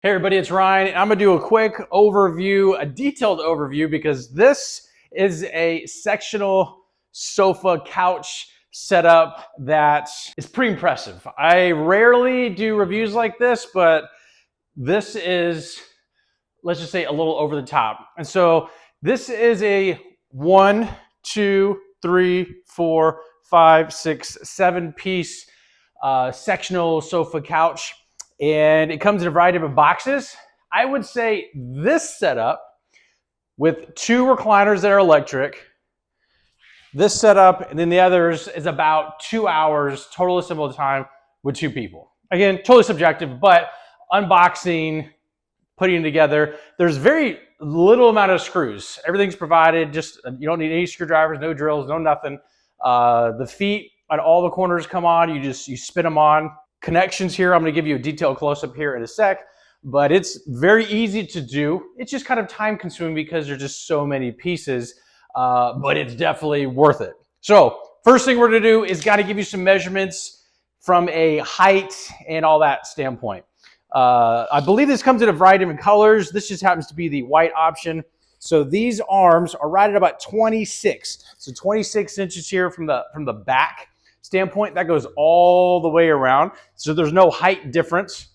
Hey everybody, it's Ryan, and I'm gonna do a quick overview, a detailed overview, because this is a sectional sofa couch setup that is pretty impressive. I rarely do reviews like this, but this is, let's just say, a little over the top. And so this is a 1, 2, 3, 4, 5, 6, 7 piece sectional sofa couch, and it comes in a variety of boxes. I would say this setup with 2 recliners that are electric, this setup, and then the others is about 2 hours total assembled time with 2 people. Again, totally subjective, but unboxing, putting it together, there's very little amount of screws. Everything's provided, just you don't need any screwdrivers, no drills, no nothing. The feet on all the corners come on, you spin them on. Connections here, I'm gonna give you a detailed close-up here in a sec, but it's very easy to do. It's just kind of time consuming because there's just so many pieces, but it's definitely worth it. So first thing we're gonna do is gotta give you some measurements from a height and all that standpoint. I believe this comes in a variety of different colors. This just happens to be the white option. So these arms are right at about 26. So 26 inches here from the back standpoint. That goes all the way around. So there's no height difference.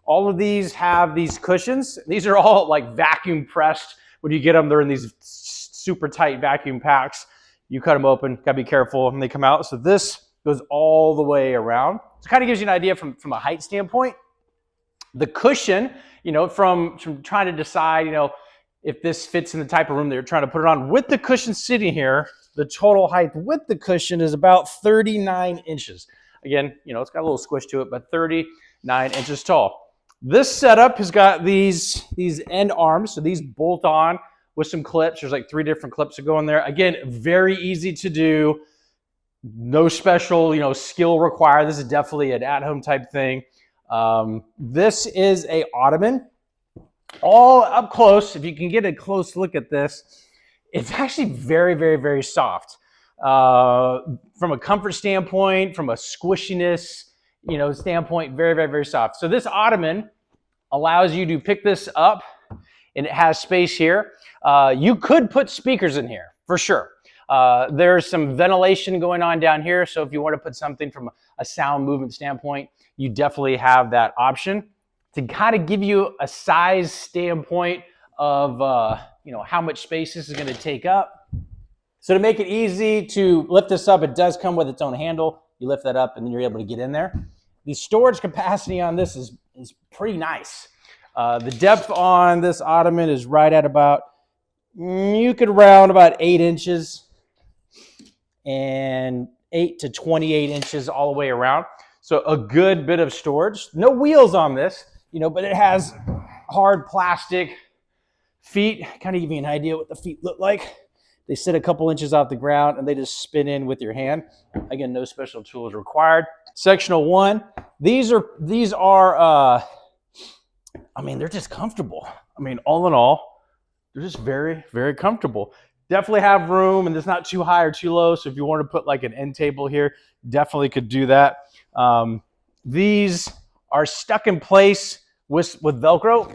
All of these have these cushions. These are all like vacuum pressed. When you get them, they're in these super tight vacuum packs. You cut them open, gotta be careful when they come out. So this goes all the way around. So it kind of gives you an idea from a height standpoint. The cushion, from trying to decide, if this fits in the type of room that you're trying to put it on. With the cushion sitting here, the total height with the cushion is about 39 inches. Again, it's got a little squish to it, but 39 inches tall. This setup has got these end arms, so these bolt on with some clips. There's like 3 different clips that go in there. Again, very easy to do. No special, skill required. This is definitely an at-home type thing. This is a ottoman. All up close, if you can get a close look at this, it's actually very, very, very soft. From a comfort standpoint, from a squishiness, standpoint, very, very, very soft. So this ottoman allows you to pick this up, and it has space here. You could put speakers in here, for sure. There's some ventilation going on down here, so if you want to put something from a sound movement standpoint, you definitely have that option to kind of give you a size standpoint of how much space this is going to take up. So to make it easy to lift this up, it does come with its own handle. You lift that up and then you're able to get in there. The storage capacity on this is pretty nice. The depth on this ottoman is right at about, you could round about 8 inches and 8 to 28 inches all the way around. So a good bit of storage. No wheels on this, but it has hard plastic feet. Kind of give you an idea what the feet look like. They sit a couple inches off the ground and they just spin in with your hand. Again, no special tools required. Sectional 1. These are they're just comfortable. All in all, they're just very, very comfortable. Definitely have room, and it's not too high or too low. So if you want to put like an end table here, definitely could do that. These are stuck in place with Velcro.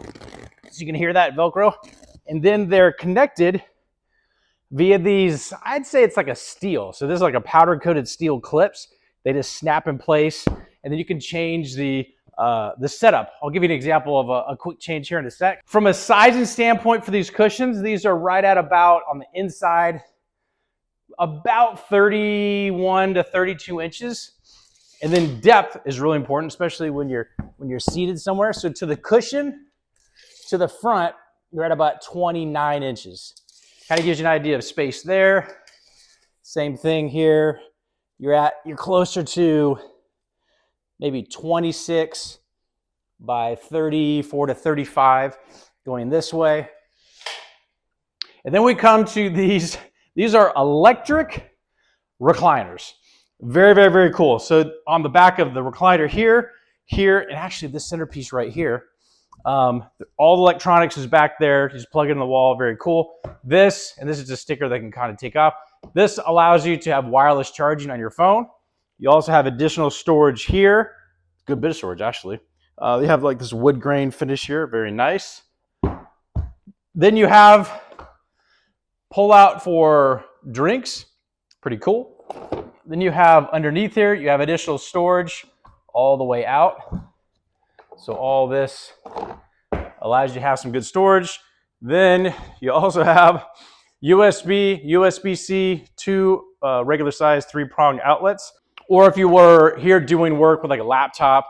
So you can hear that Velcro. And then they're connected via these, I'd say it's like a steel. So this is like a powder coated steel clips. They just snap in place, and then you can change the setup. I'll give you an example of a quick change here in a sec. From a sizing standpoint for these cushions, these are right at about, on the inside, about 31 to 32 inches. And then depth is really important, especially when you're seated somewhere. So to the cushion, to the front, you're at about 29 inches. Kind of gives you an idea of space there. Same thing here. You're closer to maybe 26 by 34 to 35 going this way. And then we come to these. These are electric recliners. Very, very, very cool. So on the back of the recliner here, and actually this centerpiece right here, all the electronics is back there. Just plug it in the wall. Very cool. And this is a sticker that can kind of take off. This allows you to have wireless charging on your phone. You also have additional storage here. Good bit of storage, actually. You have like this wood grain finish here, very nice. Then you have pull out for drinks, pretty cool. Then you have underneath here, you have additional storage all the way out. So all this allows you to have some good storage. Then you also have USB, USB-C, two regular size 3-prong outlets. Or if you were here doing work with like a laptop,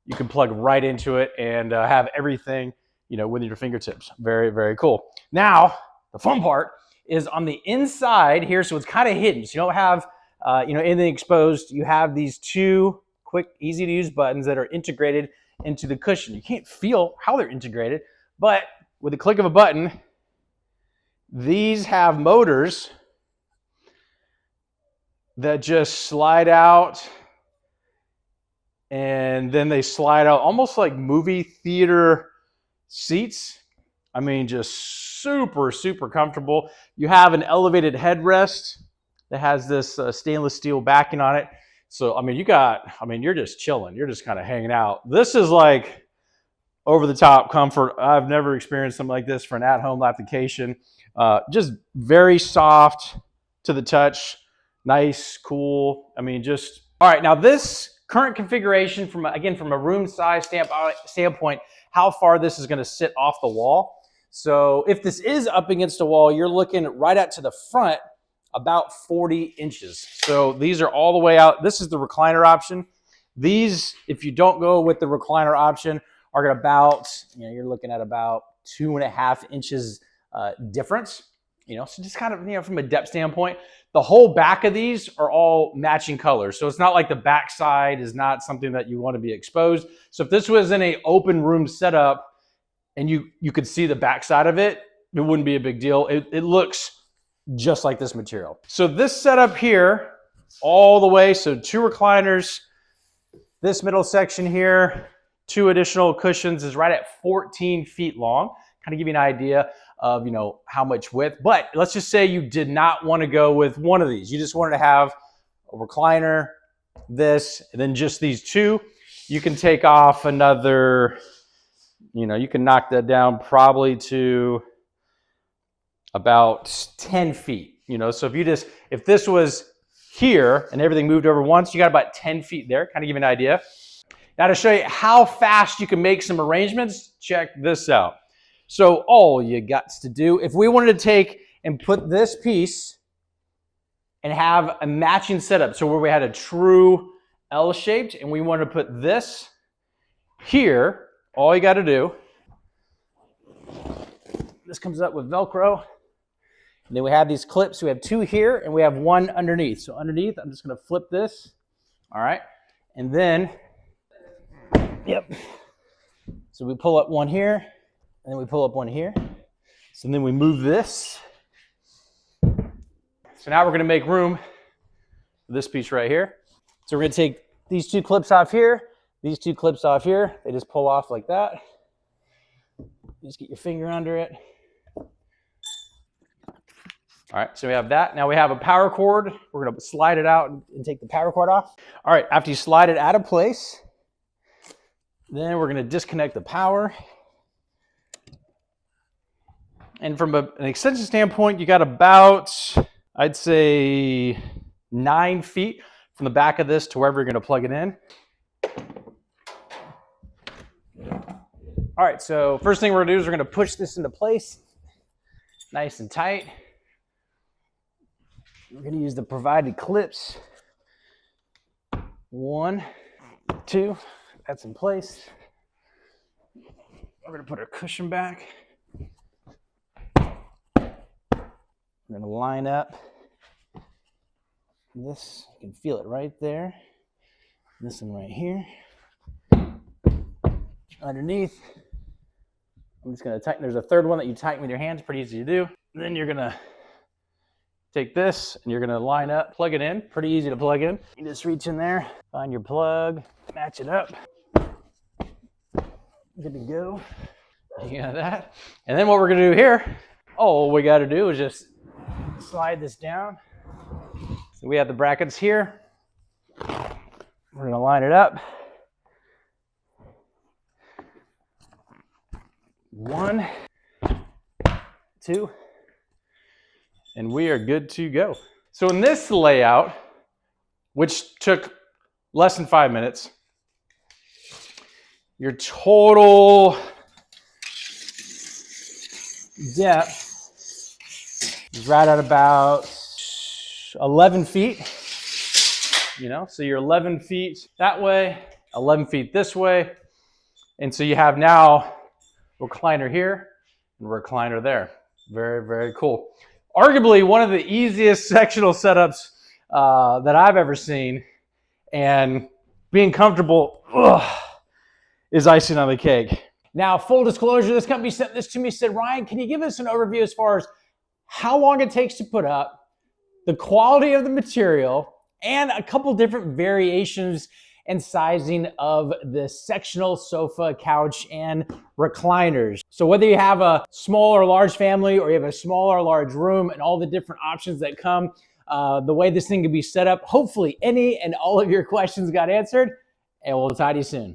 you can plug right into it and have everything, with your fingertips. Very, very cool. Now, the fun part is on the inside here, so it's kind of hidden. So you don't have, anything exposed. You have these two quick, easy to use buttons that are integrated into the cushion. You can't feel how they're integrated, but with the click of a button, these have motors that just slide out, and then they slide out almost like movie theater seats. I mean, just super, super comfortable. You have an elevated headrest that has this stainless steel backing on it. So, you're just chilling. You're just kind of hanging out. This is like over-the-top comfort. I've never experienced something like this for an at-home application. Just very soft to the touch. Nice, cool. All right, now this current configuration from a room size standpoint, how far this is gonna sit off the wall. So if this is up against a wall, you're looking right out to the front, about 40 inches. So these are all the way out. This is the recliner option. These, if you don't go with the recliner option, are about, you're looking at about 2.5 inches difference. So just kind of, from a depth standpoint, the whole back of these are all matching colors. So it's not like the back side is not something that you want to be exposed. So if this was in an open room setup and you could see the back side of it, it wouldn't be a big deal. It looks just like this material. So this setup here, all the way, so 2 recliners, this middle section here, 2 additional cushions is right at 14 feet long. Kind of give you an idea of, how much width. But let's just say you did not want to go with one of these. You just wanted to have a recliner, this, and then just these 2. You can take off another, you can knock that down probably to about 10 feet. So if this was here and everything moved over once, you got about 10 feet there. Kind of give you an idea. Now to show you how fast you can make some arrangements, check this out. So all you got to do, if we wanted to take and put this piece and have a matching setup, so where we had a true L-shaped and we wanted to put this here, all you got to do, this comes up with Velcro, and then we have these clips. We have 2 here and we have 1 underneath. So underneath, I'm just going to flip this, all right, and then, yep, so we pull up 1 here, and then we pull up 1 here. So then we move this. So now we're gonna make room for this piece right here. So we're gonna take these 2 clips off here, these 2 clips off here. They just pull off like that. You just get your finger under it. All right, so we have that. Now we have a power cord. We're gonna slide it out and take the power cord off. All right, after you slide it out of place, then we're gonna disconnect the power. And from an extension standpoint, you got about, I'd say, 9 feet from the back of this to wherever you're going to plug it in. All right, so first thing we're going to do is we're going to push this into place, nice and tight. We're going to use the provided clips. 1, 2, that's in place. We're going to put our cushion back. We're going to line up this. You can feel it right there. This one right here. Underneath, I'm just going to tighten. There's a third one that you tighten with your hands. Pretty easy to do. And then you're going to take this and you're going to line up, plug it in. Pretty easy to plug in. You just reach in there, find your plug, match it up. Good to go. You got that. And then what we're going to do here, all we got to do is just slide this down. So we have the brackets here. We're going to line it up. 1, 2, and we are good to go. So in this layout, which took less than 5 minutes, your total depth is right at about 11 feet. You know, so you're 11 feet that way, 11 feet this way. And so you have now recliner here and recliner there. Very, very cool. Arguably one of the easiest sectional setups that I've ever seen, and being comfortable is icing on the cake. Now, full disclosure, this company sent this to me, said, Ryan, can you give us an overview as far as how long it takes to put up, the quality of the material, and a couple different variations and sizing of the sectional sofa, couch, and recliners. So whether you have a small or large family, or you have a small or large room, and all the different options that come, the way this thing can be set up, hopefully any and all of your questions got answered, and we'll talk to you soon.